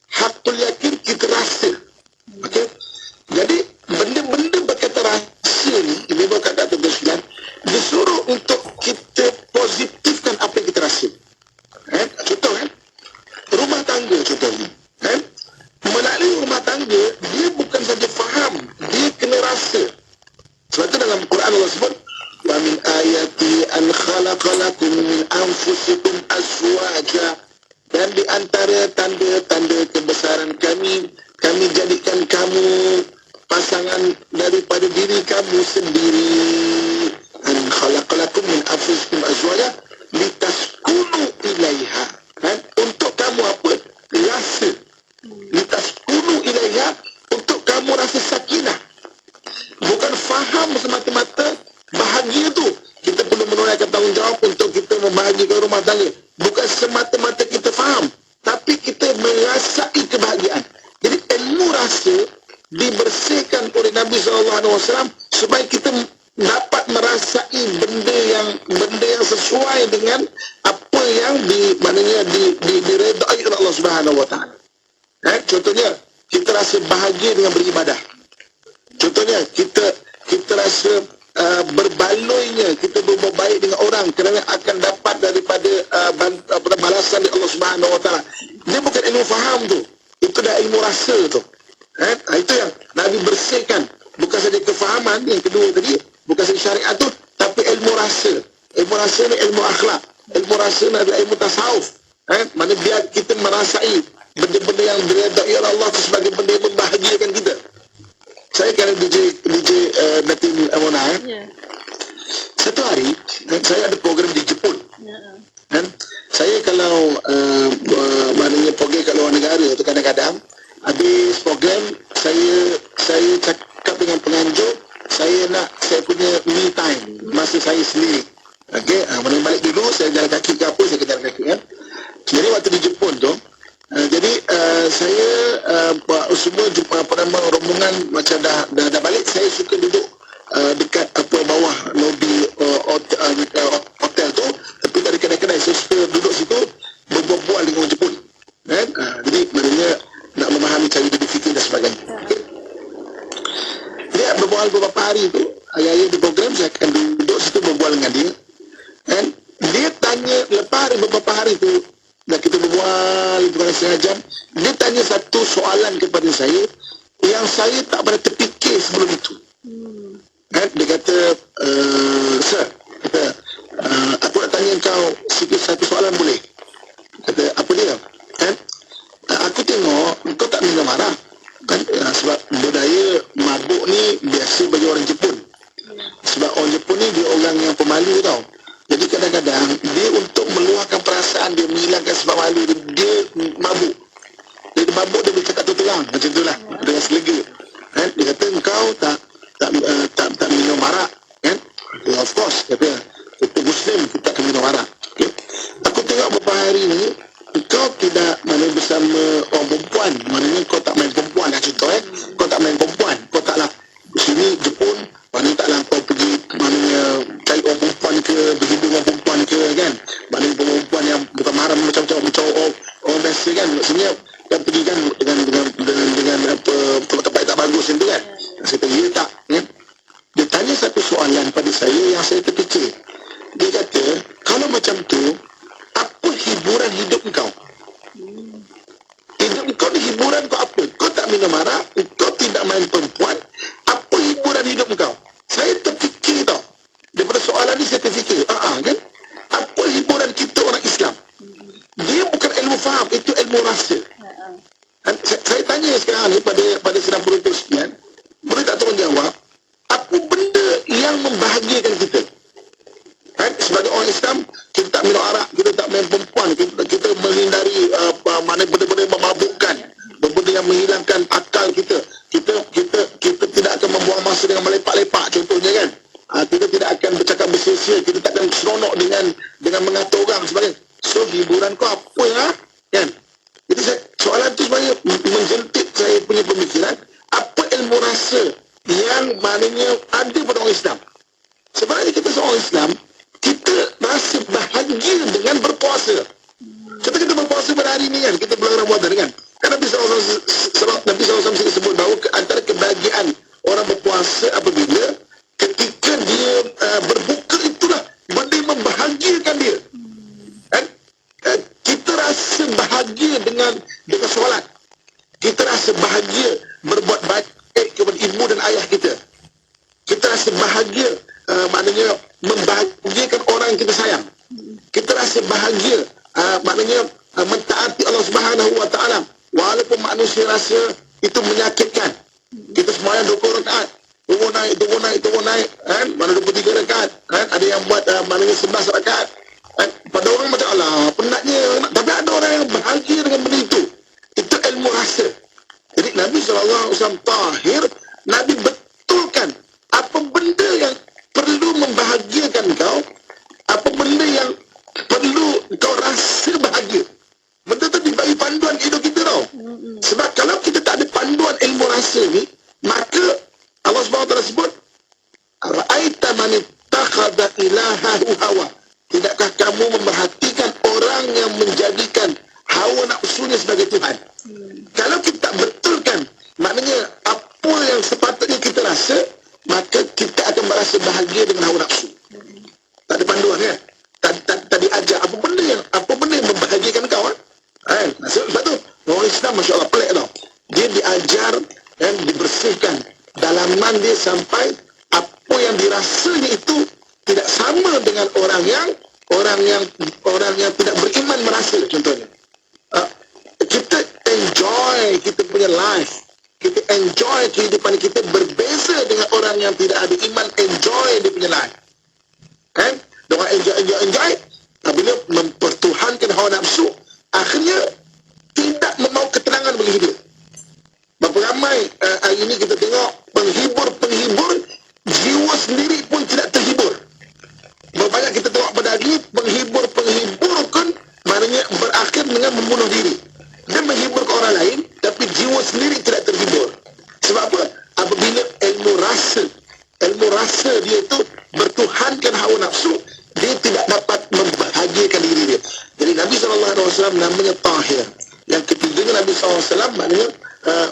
hakul yakin kita rasa. Okey. Jadi benda-benda berkaitan rasa ni, ibu kata Datuk Islam disuruh untuk kita tangga contohnya. Kan? Melalui rumah tangga, dia bukan saja faham, dia kena rasa. Sebab itu dalam Quran Allah sebut, wa min ayati an khalaqalakum min anfusikum azwaja. Dan di antara tanda-tanda kebesaran kami jadikan kamu pasangan daripada diri kamu sendiri. An khalaqalakum min anfusikum azwaja litaskunu ilaiha. Kan? Untuk kamu apa? Rasa. Litaskunu ilaiha, untuk kamu rasa sakinah. Bukan faham semata-mata bahagia tu. Kita perlu menunaikan tanggungjawab untuk kita membahagiakan rumah tangga. Bukan semata-mata kita faham, tapi kita merasai kebahagiaan. Jadi ilmu rasa dibersihkan oleh Nabi SAW supaya kita dapat merasai benda yang sesuai dengan apa yang diredai oleh Allah Subhanahu Wa Taala. Contohnya kita rasa bahagia dengan beribadah. Contohnya kita rasa berbaloinya, kita berbuat baik dengan orang kerana akan dapat daripada balasan dari Allah Subhanahu Wa Taala. Dia bukan ilmu faham tu, itu dah ilmu rasa tu. Itu yang Nabi bersihkan. Bukan saja kefahaman yang kedua tadi, bukan saja syariat tu, tapi ilmu rasa. Ilmu rasa ni ilmu akhlak. Ilmu rasa ni adalah ilmu tasawuf. Mana biar kita merasai benda-benda yang diredai oleh Allah tu sebagai benda yang membahagiakan kita. Saya kan DJ Natin Amona. Satu hari saya ada program di Jepun. Saya kalau maknanya pergi ke luar negara tu kadang-kadang habis program saya cakap dengan penganjur saya punya me time, masa saya sendiri. Okey, mana balik dulu saya jalan kaki ke apa, saya jalan kaki kan. Jadi waktu di Jepun tu saya semua jumpa rombongan macam dah balik, saya suka duduk dekat bawah lobi hotel tu, tapi dari kedai-kedai saya suka duduk situ berbual dengan orang Jepun. Jadi maknanya nak memahami cara dia berfikir dan sebagainya. Okay. Dia berbual beberapa hari tu, ayah-ayah di program saya akan duduk situ berbual dengan dia. Dan dia tanya lepas beberapa hari tu, dah kita berbual bukan setengah jam, dia tanya satu soalan kepada saya yang saya tak pernah terfikir sebelum itu. Dia kata, sir, aku nak tanya kau sikit satu soalan boleh? Kata, apa dia? Aku tengok kau tak minum arak kan, sebab budaya mabuk ni biasa bagi orang Jepun. Sebab orang Jepun ni dia orang yang pemalu tau. Jadi kadang-kadang dia untuk meluahkan perasaan dia, menghilangkan sebab malu dia mabuk. Dia mabuk, dia bercakap terang macam itulah dengan selega. Dia kata engkau tak minum arak kan? Of course, kata kita Muslim kita akan minum arak. Okay? Aku tengok beberapa hari ni kau tidak bersama orang perempuan, maknanya kau tak main perempuan lah contoh kau tak main perempuan, kau taklah di sini Jepun, maknanya taklah kau pergi maknanya cari orang perempuan ke, berhidup orang perempuan ke kan, maknanya perempuan yang bukan mahram macam orang biasa kan, maksudnya kan pergi kan dengan apa tempat-tempat tak bagus itu kan. Saya kata ya tak kan? Dia tanya satu soalan pada saya yang saya terfikir. Dia kata kalau macam tu apa hiburan hidup kau? Hidup kau ni hiburan kau apa? Kau tak minum arak, kau tidak main perempuan, apa hiburan hidup kau? Saya terfikir tau. Daripada soalan ni saya terfikir, kan? Apa hiburan kita orang Islam? Dia bukan ilmu faham, itu ilmu rasa. Saya tanya sekarang ni pada sedang penonton sekian, boleh tak tolong jawab, apa benda yang membahagiakan kita? Sebagai orang Islam, kita tak minum arak, kita tak main perempuan, kita menghindari mana benda-benda yang memabukkan, benda yang menghilangkan akal kita. Kita tidak akan membuang masa dengan melepak-lepak contohnya kan. Kita tidak akan bercakap bersia-sia, kita tak akan seronok dengan mengatur orang sebagainya. So hiburan kau apa ya? Kan? Jadi soalan tu sebenarnya menjentik saya punya pemikiran, apa ilmu rasa yang maknanya ada pada orang Islam. Sebenarnya kita seorang Islam, kita rasa bahagia dengan berpuasa. Contoh kita berpuasa pada hari ini kan, kita bulan Ramadan kan. Kan Nabi SAW sebut bahawa antara kebahagiaan orang berpuasa apabila ketika dia berbuka itulah benda yang membahagiakan dia. Kan? Kita rasa rasa bahagia dengan solat. Kita rasa bahagia berbuat baik kepada ibu dan ayah kita. Kita rasa bahagia, maknanya membahagiakan orang yang kita sayang. Kita rasa bahagia, maknanya mentaati Allah Subhanahu Wa Taala, walaupun manusia rasa itu menyakitkan. Kita semayang 20 rakaat, turun naik, kan? Mana 23 rakaat, kan? Ada yang buat maknanya 11 rakaat. Kan? Pada orang macam Allah penatnya, tapi ada orang yang bahagia dengan benda itu. Itu ilmu rasa. Jadi Nabi SAW tahir, Nabi betulkan apa benda yang perlu membahagiakan kau, apa benda yang perlu kau rasa bahagia. Benda tu dibagi panduan hidup kita tau. Sebab kalau kita tak ada panduan ilmu rasa ni, maka Allah SWT sebut, Ra'aita man ittakhadha ilahahu hawa. Tidakkah kamu memerhatikan orang yang menjadikan hawa nafsunya sebagai Tuhan? Kalau kita tak betulkan, maknanya apa yang sepatutnya kita rasa, maka kita akan merasa bahagia dengan hawa nafsu. Tak ada panduan kan? Tak diajar apa benda yang membahagiakan kau kan? Sebab tu orang Islam Masya Allah pelik tau. Dia diajar dan dibersihkan dalaman dia sampai apa yang dirasanya itu tidak sama dengan orang yang tidak beriman merasa. Contohnya kita enjoy kita punya life, kita enjoy kehidupan kita berbeza dengan orang yang tidak ada iman enjoy dia punya life kan. Orang enjoy bila mempertuhankan hawa nafsu, akhirnya tidak memau ketenangan bagi hidup. Berapa ramai hari ini kita tengok penghibur jiwa sendiri pun tidak terhibur. Berapa banyak kita tengok pada hari ini penghibur kan maknanya berakhir dengan membunuh diri. Dia menghibur ke orang lain tapi jiwa sendiri tidak terhibur. Sebab apa? Apabila ilmu rasa dia itu bertuhankan hawa nafsu, dia tidak dapat membahagiakan diri dia. Jadi Nabi SAW namanya tahir. Yang ketiganya Nabi SAW maknanya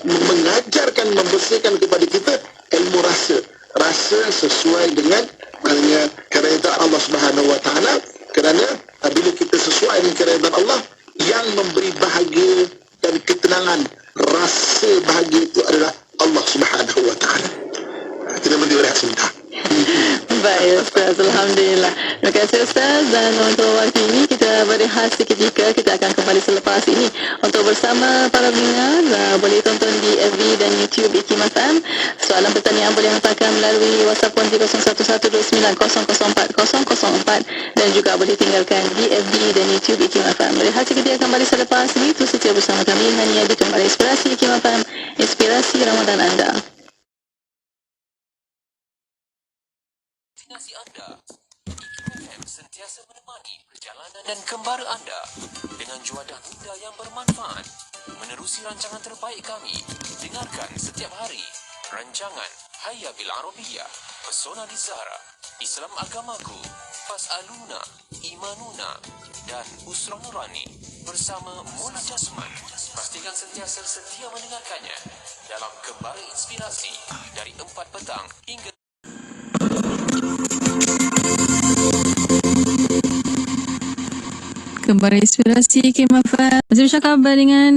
mengajarkan, membersihkan kepada kita ilmu rasa sesuai dengan maknanya keredaan Allah Subhanahu Wa Taala. Kerana bila kita sesuai dengan keredaan Allah, yang memberi bahagia dan ketenangan, rasa bahagia itu adalah Allah Subhanahu Wa Taala. Kita beri berehat sebentar. Baik Ustaz, Alhamdulillah. Terima kasih Ustaz, dan untuk waktu ini kita berehat seketika. Kita akan kembali selepas ini untuk bersama para pendengar. Boleh tonton di FB dan YouTube IKIM FM. Soalan pertanyaan boleh hantarkan melalui WhatsApp pon 0112900404 dan juga boleh tinggalkan di FB dan YouTube IKIM FM. Berehat seketika, kembali selepas ini. Terus setia bersama kami hanya di Kembali Inspirasi IKIM FM, inspirasi Ramadan anda. Destinasi anda, IKIM FM sentiasa menemani perjalanan dan kembara anda dengan juadah muda yang bermanfaat. Menerusi rancangan terbaik kami, dengarkan setiap hari rancangan Hayya Bil Arabiyah, Pesona di Zahra, Islam Agamaku, Fas'aluna, Imanuna dan Usra Nurani bersama Mula Jasman. Pastikan sentiasa setia mendengarkannya dalam Kembara Inspirasi dari 4 petang hingga Kembali Inspirasi IKIM FM. Masih bercakap dengan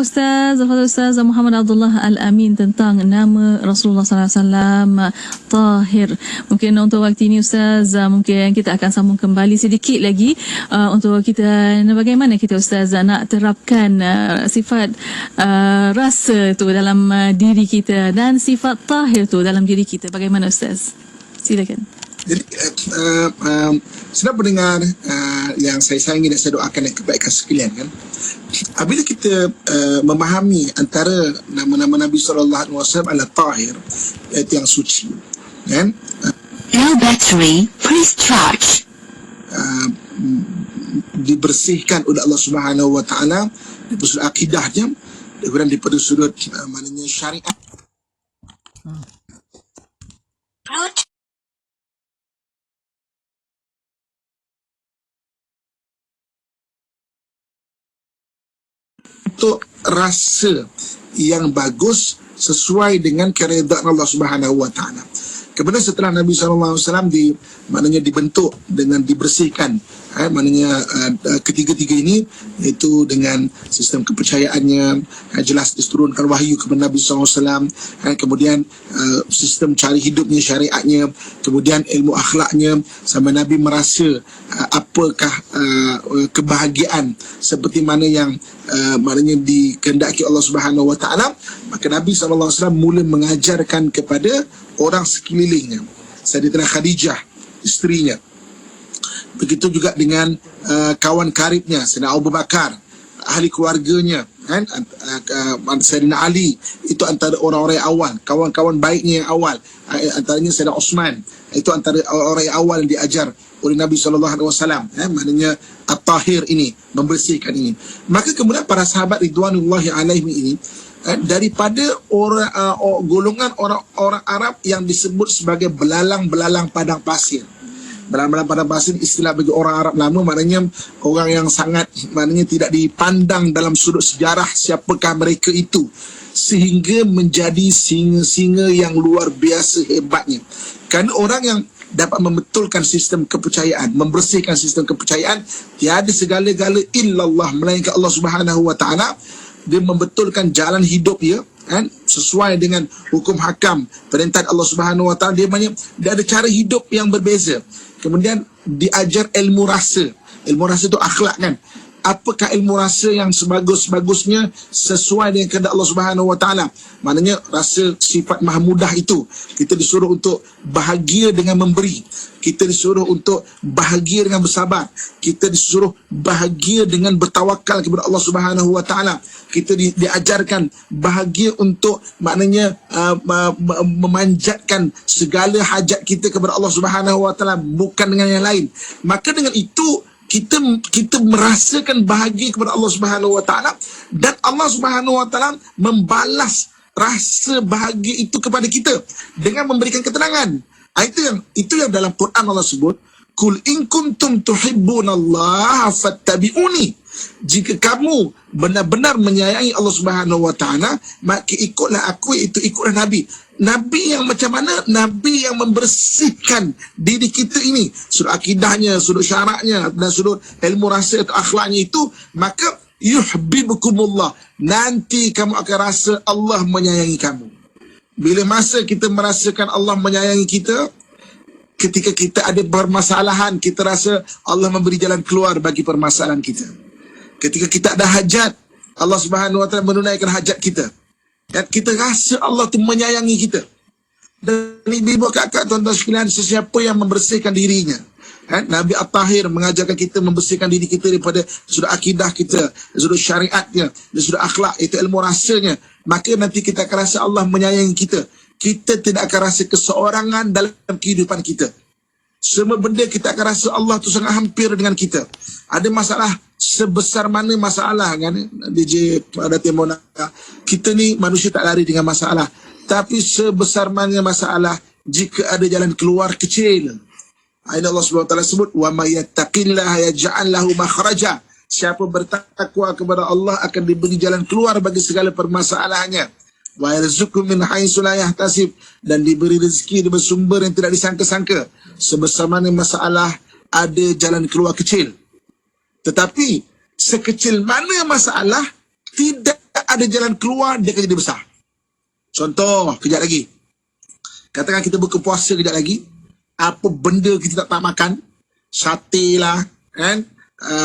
Ustaz Muhammad Abdullah Al-Amin tentang nama Rasulullah SAW Tahir. Mungkin untuk waktu ini Ustaz, mungkin kita akan sambung kembali sedikit lagi untuk kita, bagaimana kita Ustaz nak terapkan sifat rasa tu dalam diri kita dan sifat tahir tu dalam diri kita. Bagaimana Ustaz? Silakan. Jadi sedang mendengar yang saya sayangi dan saya doakan yang kebaikan sekalian kan. Apabila kita memahami antara nama-nama Nabi SAW adalah Tahir, iaitu yang suci kan. No battery, please charge. Dibersihkan oleh Allah Subhanahu Wa Taala dari sudut akidahnya, dan daripada sudut maknanya syariat. Untuk rasa yang bagus sesuai dengan keredaan Allah Subhanahu Wa Taala. Kemudian setelah Nabi SAW maknanya dibentuk dengan dibersihkan Maknanya ketiga-tiga ini, iaitu dengan sistem kepercayaannya, jelas diturunkan wahyu kepada Nabi SAW, kemudian sistem cari hidupnya, syariatnya, kemudian ilmu akhlaknya, sampai Nabi merasa apakah kebahagiaan seperti mana yang maknanya dikehendaki Allah Subhanahu Wa Taala. Maka Nabi SAW mula mengajarkan kepada orang sekelilingnya, Sayyidatina Khadijah, isterinya. Begitu juga dengan kawan karibnya, Sayyidina Abu Bakar, ahli keluarganya, kan? Sayyidina Ali, itu antara orang-orang yang awal, kawan-kawan baiknya yang awal. Antaranya Sayyidina Osman, itu antara orang yang awal yang diajar oleh Nabi SAW. Maknanya At-Tahir ini, membersihkan ini. Maka kemudian para sahabat Ridwanullahi alaihim ini, daripada golongan orang Arab yang disebut sebagai belalang-belalang padang pasir. Belalang-belalang padang pasir istilah bagi orang Arab lama, maknanya orang yang sangat, maknanya tidak dipandang dalam sudut sejarah siapakah mereka itu, sehingga menjadi singa-singa yang luar biasa hebatnya. Kerana orang yang dapat membetulkan sistem kepercayaan, membersihkan sistem kepercayaan, tiada segala-gala illallah, melainkan Allah Subhanahu Wa Taala. Dia membetulkan jalan hidup dia, kan, sesuai dengan hukum hakam perintah Allah Subhanahu Wa Taala. Dia ada cara hidup yang berbeza. Kemudian diajar ilmu rasa. Ilmu rasa itu akhlak, kan. Apakah ilmu rasa yang sebagus-bagusnya sesuai dengan kehendak Allah Subhanahu Wa Taala? Maknanya rasa sifat mahmudah itu, kita disuruh untuk bahagia dengan memberi, kita disuruh untuk bahagia dengan bersabar, kita disuruh bahagia dengan bertawakal kepada Allah Subhanahu Wa Taala, kita diajarkan bahagia untuk maknanya memanjatkan segala hajat kita kepada Allah Subhanahu Wa Taala, bukan dengan yang lain. Maka dengan itu kita merasakan bahagia kepada Allah Subhanahu Wa Taala, dan Allah Subhanahu Wa Taala membalas rasa bahagia itu kepada kita dengan memberikan ketenangan. Itu yang dalam Quran Allah sebut, Kul in kuntum tuhibbunallaha fattabi'uni. Jika kamu benar-benar menyayangi Allah Subhanahu Wa Taala, maka ikutlah aku, itu ikutlah Nabi. Nabi yang macam mana? Nabi yang membersihkan diri kita ini, sudut akidahnya, sudut syaraknya, dan sudut ilmu rasa atau akhlaknya itu. Maka yuhibbukumullah, nanti kamu akan rasa Allah menyayangi kamu. Bila masa kita merasakan Allah menyayangi kita, ketika kita ada permasalahan, kita rasa Allah memberi jalan keluar bagi permasalahan kita. Ketika kita ada hajat, Allah Subhanahu Wa Taala menunaikan hajat kita. Dan kita rasa Allah tu menyayangi kita. Dan ibu kakak, tuan-tuan sekalian, sesiapa yang membersihkan dirinya, Nabi At-Tahir mengajarkan kita membersihkan diri kita daripada sudut akidah kita, sudut syariatnya, dan sudut akhlak, itu ilmu rasanya. Maka nanti kita akan rasa Allah menyayangi kita. Kita tidak akan rasa keseorangan dalam kehidupan kita. Semua benda kita akan rasa Allah tu sangat hampir dengan kita. Ada masalah, sebesar mana masalah, kan, DJ pada Timona, kita ni manusia tak lari dengan masalah. Tapi sebesar mana masalah, jika ada jalan keluar kecil, Allah SWT sebut, wa may yattaqillaha yaj'al lahu makhraja. Siapa bertakwa kepada Allah akan diberi jalan keluar bagi segala permasalahannya. Wa yarzuqhu min haitsu la yahtasib, dan diberi rezeki dari sumber yang tidak disangka-sangka. Sebesar mana masalah, ada jalan keluar kecil. Tetapi sekecil mana masalah, tidak ada jalan keluar, dia akan jadi besar. Contoh, kejap lagi, katakan kita buka puasa kejap lagi, apa benda kita tak makan, sate lah, kan,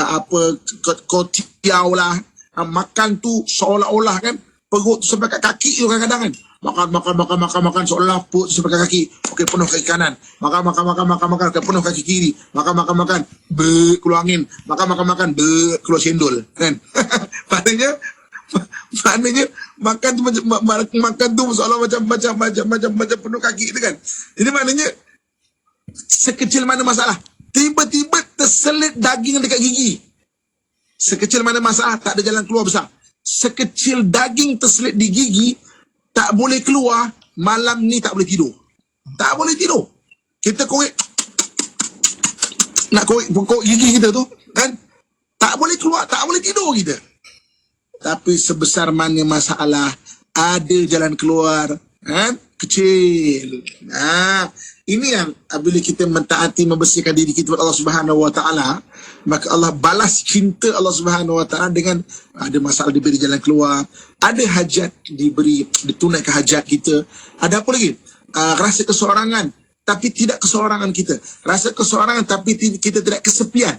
apa kotiau lah, makan tu seolah-olah, kan, perut tu sampai kat kaki tu kadang-kadang, kan, makan seolah perut tu sampai kat kaki, okey, penuh kaki kanan, makan, okey, penuh kaki kiri, makan, keluar angin, makan, keluar cendol, kan. Maknanya makan tu seolah macam penuh kaki tu, kan. Jadi maknanya sekecil mana masalah, tiba-tiba terselit daging dekat gigi. Sekecil mana masalah, tak ada jalan keluar besar. Sekecil daging terselit di gigi, tak boleh keluar, malam ni tak boleh tidur. Tak boleh tidur. Kita korek, nak korek gigi kita tu, kan, tak boleh keluar, tak boleh tidur kita. Tapi sebesar mana masalah, ada jalan keluar, kan? kecil. Ini yang bila kita mentaati, membersihkan diri kita kepada Allah Subhanahu Wa Taala, maka Allah balas cinta Allah Subhanahu Wa Taala dengan ada masalah diberi jalan keluar, ada hajat ditunaikan hajat kita, ada apa lagi? Rasa keseorangan tapi tidak keseorangan kita, rasa keseorangan tapi kita tidak kesepian.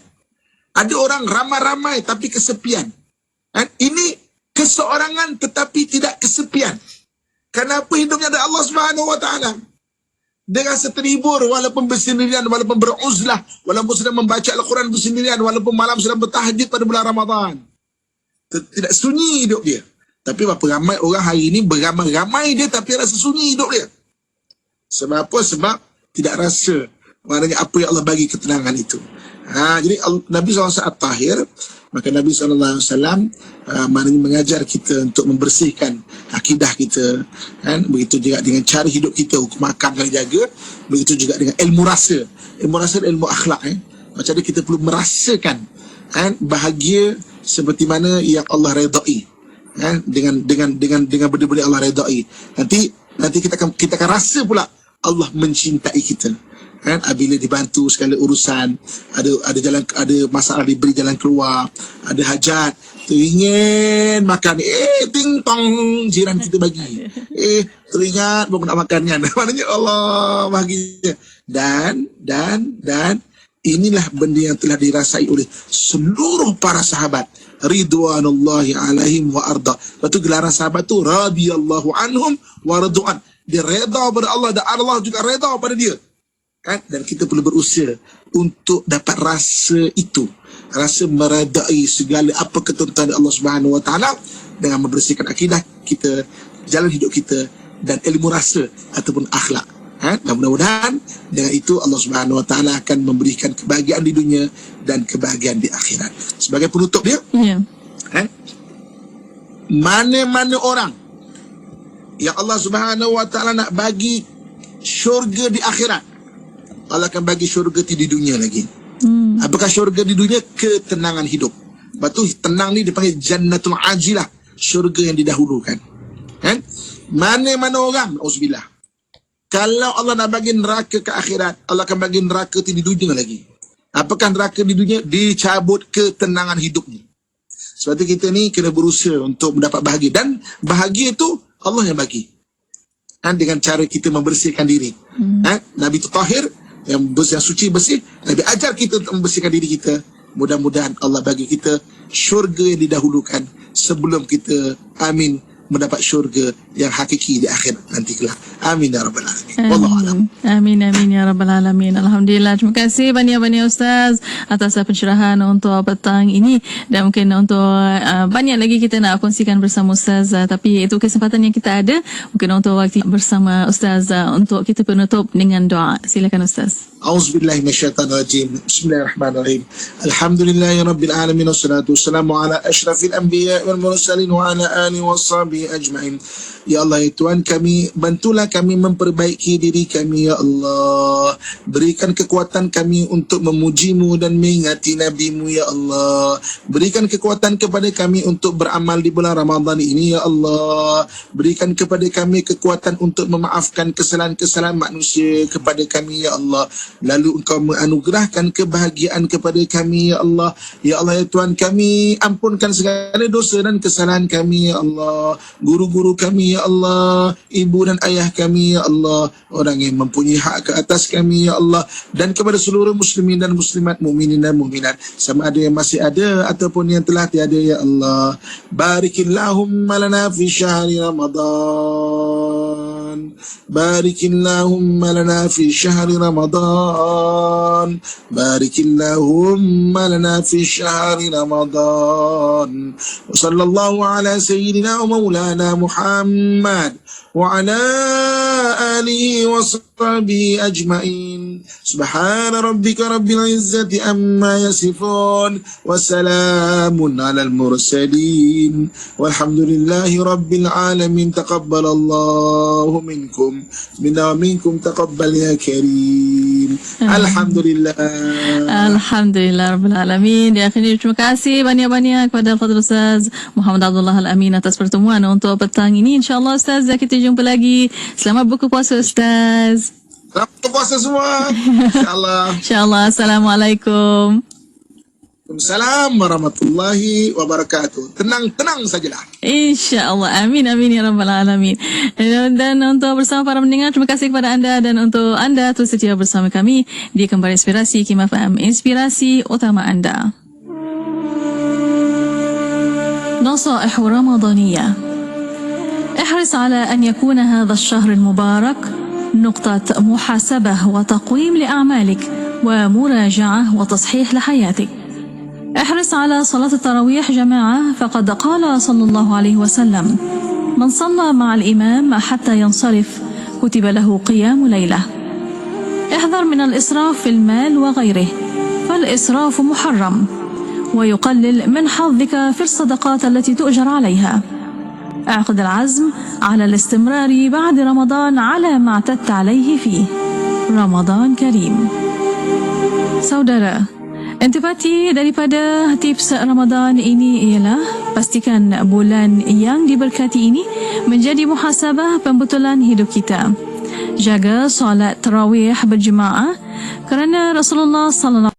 Ada orang ramai-ramai tapi kesepian. Ini keseorangan tetapi tidak kesepian. Kenapa hidupnya ada Allah Subhanahu Wa Taala? Dengan terhibur walaupun bersendirian, walaupun beruzlah, walaupun sedang membaca Al-Quran bersendirian, walaupun malam sedang bertahajud pada bulan Ramadan. Tidak sunyi hidup dia. Tapi berapa ramai orang hari ini beramai-ramai dia tapi rasa sunyi hidup dia. Sebab apa? Sebab tidak rasa maknanya apa yang Allah bagi ketenangan itu. Jadi Nabi SAW At-Tahir, maka Nabi SAW maknanya mengajar kita untuk membersihkan akidah kita, kan? Begitu juga dengan cara hidup kita, hukum makan kena jaga. Begitu juga dengan ilmu rasa. Ilmu rasa dan ilmu akhlak. Macam mana kita perlu merasakan, kan, bahagia seperti mana yang Allah redai, kan? Dengan benda-benda Allah redai. Nanti kita akan rasa pula Allah mencintai kita. Kan, bila dibantu segala urusan, ada masalah diberi jalan keluar, ada hajat, teringin makan, ting tong jiran kita bagi, teringat baru nak makan kan. Maknanya Allah bahagia. Dan inilah benda yang telah dirasai oleh seluruh para sahabat ridwanullahi alaihim wa arda. Lepas tu gelaran sahabat tu radhiyallahu anhum wa radu'an. Dia reda pada Allah dan Allah juga reda pada dia. Kan? Dan kita perlu berusaha untuk dapat rasa itu, rasa meredai segala apa ketentuan Allah Subhanahu Wa Taala dengan membersihkan akidah kita, jalan hidup kita dan ilmu rasa ataupun akhlak. Dan mudah-mudahan dengan itu Allah Subhanahu Wa Taala akan memberikan kebahagiaan di dunia dan kebahagiaan di akhirat. Sebagai penutup dia, mana-mana orang yang Allah Subhanahu Wa Taala nak bagi syurga di akhirat, Allah akan bagi syurga di dunia lagi. Apakah syurga di dunia? Ketenangan hidup. Lepas tu tenang ni dipanggil jannatul ajilah, syurga yang didahulukan. Kan? Mana-mana orang, auzubillah, kalau Allah nak bagi neraka ke akhirat, Allah akan bagi neraka di dunia lagi. Apakah neraka di dunia? Dicabut ketenangan hidup ni. Sebab tu kita ni kena berusaha untuk mendapat bahagia. Dan bahagia itu Allah yang bagi. Dengan cara kita membersihkan diri. Nabi itu tahir, yang suci bersih. Nabi ajar kita untuk membersihkan diri kita. Mudah-mudahan Allah bagi kita syurga yang didahulukan sebelum kita mendapat syurga yang hakiki di akhirat nanti kelak. Amin ya rabbal alamin. Wallahu a'lam. Amin ya rabbal alamin. Alhamdulillah. Terima kasih banyak-banyak Ustaz atas pencerahan untuk petang ini, dan mungkin untuk banyak lagi kita nak kongsikan bersama Ustaz, tapi itu kesempatan yang kita ada mungkin untuk waktu bersama Ustaz untuk kita penutup dengan doa. Silakan Ustaz. A'udzubillahi minasyaitanirrajim. Bismillahirrahmanirrahim. Alhamdulillahirabbil alamin wassalatu wassalamu ala asyrafil anbiya wal mursalin wa ala alihi washabihi ajmain. Ya Allah, ya Tuhan kami, bantulah kami memperbaiki diri kami, ya Allah. Berikan kekuatan kami untuk memujimu dan mengingati Nabi-Mu, ya Allah. Berikan kekuatan kepada kami untuk beramal di bulan Ramadan ini, ya Allah. Berikan kepada kami kekuatan untuk memaafkan kesalahan-kesalahan manusia kepada kami, ya Allah. Lalu Engkau menganugerahkan kebahagiaan kepada kami, ya Allah. Ya Allah, ya Tuhan kami, ampunkan segala dosa dan kesalahan kami, ya Allah. Guru-guru kami, ya Allah, ibu dan ayah kami, ya Allah, orang yang mempunyai hak ke atas kami, ya Allah, dan kepada seluruh muslimin dan muslimat, mukminin dan mukminat, sama ada yang masih ada ataupun yang telah tiada, ya Allah. Barikillahumma lana fi syahri Ramadan. Barikillahumma lana fi syahri Ramadan. Barikillahumma lana fi syahri Ramadan. Wa sallallahu ala sayyidina wa maulana Muhammad wa ala alihi wa sahbihi ajma'in. Subhana rabbika rabbil izzati amma yasifun wa salamun alal mursalin walhamdulillahi rabbil alamin. Taqabbalallahu minkum minna wa minkum taqabbal ya karim. Alamin. Alhamdulillah. Alhamdulillah Rabbil Alamin. Di akhirnya terima kasih banyak-banyak kepada Al-Fadhil Ustaz Muhammad Abdullah Al-Amin atas pertemuan untuk petang ini. InsyaAllah Ustaz, kita jumpa lagi. Selamat berbuka puasa Ustaz. Selamat berpuasa semua. InsyaAllah. InsyaAllah. Assalamualaikum. Waalaikumsalam warahmatullahi wabarakatuh. Tenang-tenang sajalah. InsyaAllah. Amin, amin ya Rabbal Alamin. Dan untuk bersama para pendengar, terima kasih kepada anda. Dan untuk anda, terus setia bersama kami di Kembali Inspirasi IKIM FM, inspirasi utama anda. نصائح رمضانية. احرص على أن يكون هذا الشهر المبارك نقطة محاسبة وتقويم لأعمالك ومراجعة وتصحيح لحياتك. احرص على صلاة التراويح جماعة، فقد قال صلى الله عليه وسلم: من صلى مع الإمام حتى ينصرف كتب له قيام ليلة. احذر من الإسراف في المال وغيره، فالإسراف محرم ويقلل من حظك في الصدقات التي تؤجر عليها. اعقد العزم على الاستمرار بعد رمضان على ما اعتدت عليه فيه. رمضان كريم. Saudara, intipati daripada tips Ramadan ini ialah pastikan bulan yang diberkati ini menjadi muhasabah pembetulan hidup kita. Jaga solat tarawih berjemaah kerana Rasulullah sallallahu